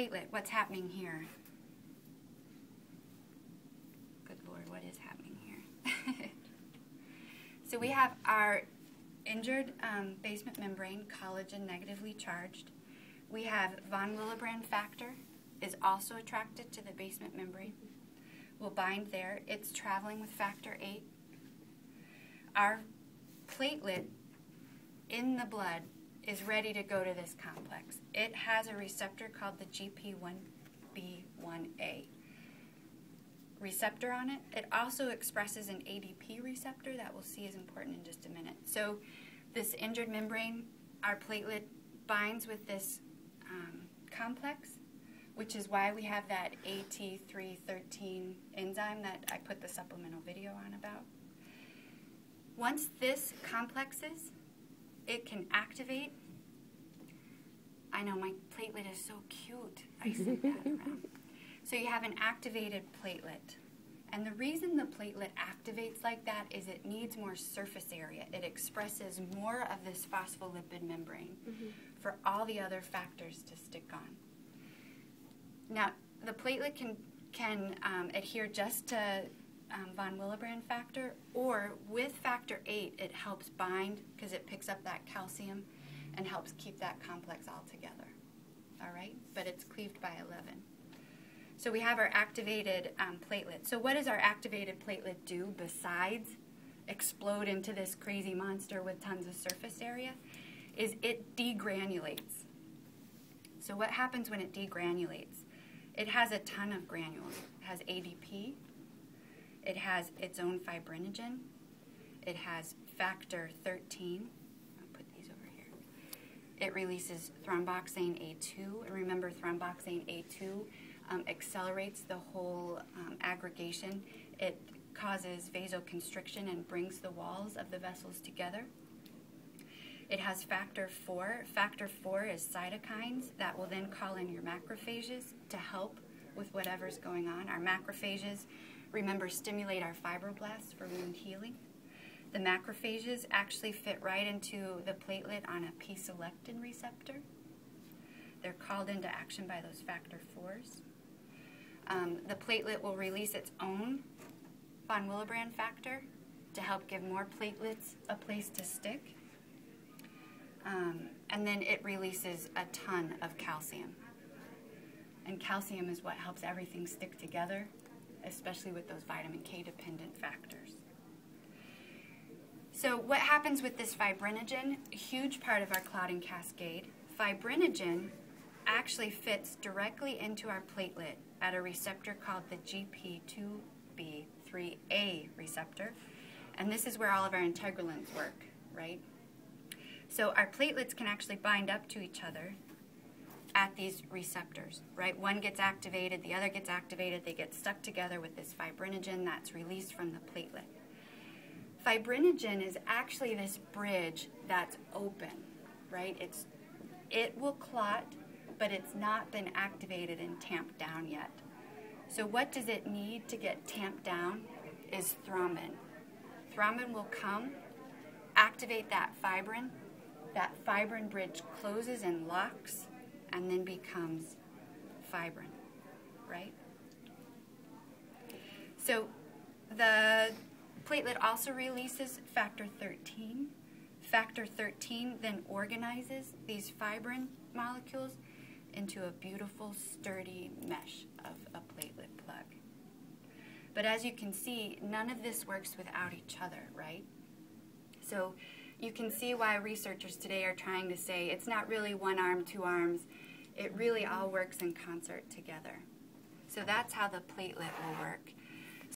Platelet, what's happening here? Good Lord, what is happening here? So we have our injured basement membrane, collagen negatively charged. We have von Willebrand factor is also attracted to the basement membrane. Will bind there. It's traveling with factor 8. Our platelet in the blood is ready to go to this complex. It has a receptor called the GP1B1A receptor on it. It also expresses an ADP receptor that we'll see is important in just a minute. So this injured membrane, our platelet binds with this complex, which is why we have that AT313 enzyme that I put the supplemental video on about. Once this complexes, it can activate. I know my platelet is so cute. I sent that around. So you have an activated platelet. And the reason the platelet activates like that is it needs more surface area. It expresses more of this phospholipid membrane for all the other factors to stick on. Now, the platelet can adhere just to von Willebrand factor, or with factor 8, it helps bind because it picks up that calcium and helps keep that complex all together. All right? But it's cleaved by 11. So we have our activated platelet. So what does our activated platelet do besides explode into this crazy monster with tons of surface area? Is it degranulates. So what happens when it degranulates? It has a ton of granules. It has ADP. It has its own fibrinogen. It has factor 13. I'll put these over here. It releases thromboxane A2. And remember, thromboxane A2 accelerates the whole aggregation. It causes vasoconstriction and brings the walls of the vessels together. It has factor 4. Factor 4 is cytokines that will then call in your macrophages to help with whatever's going on. Our macrophages, remember, stimulate our fibroblasts for wound healing. The macrophages actually fit right into the platelet on a P-selectin receptor. They're called into action by those factor 4s. The platelet will release its own von Willebrand factor to help give more platelets a place to stick. And then it releases a ton of calcium. And calcium is what helps everything stick together, especially with those vitamin K dependent factors. So what happens with this fibrinogen? A huge part of our clotting cascade. Fibrinogen actually fits directly into our platelet at a receptor called the GP2B3A receptor. And this is where all of our integralins work, right? So our platelets can actually bind up to each other at these receptors, right? One gets activated, the other gets activated, they get stuck together with this fibrinogen that's released from the platelet. Fibrinogen is actually this bridge that's open, right? It will clot, but it's not been activated and tamped down yet. So what does it need to get tamped down is thrombin. Thrombin will come, activate that fibrin bridge closes and locks, and then becomes fibrin, right? So the platelet also releases factor 13. Factor 13 then organizes these fibrin molecules into a beautiful, sturdy mesh of a platelet plug. But as you can see, none of this works without each other, right? So you can see why researchers today are trying to say it's not really one arm, two arms. It really all works in concert together. So that's how the platelet will work.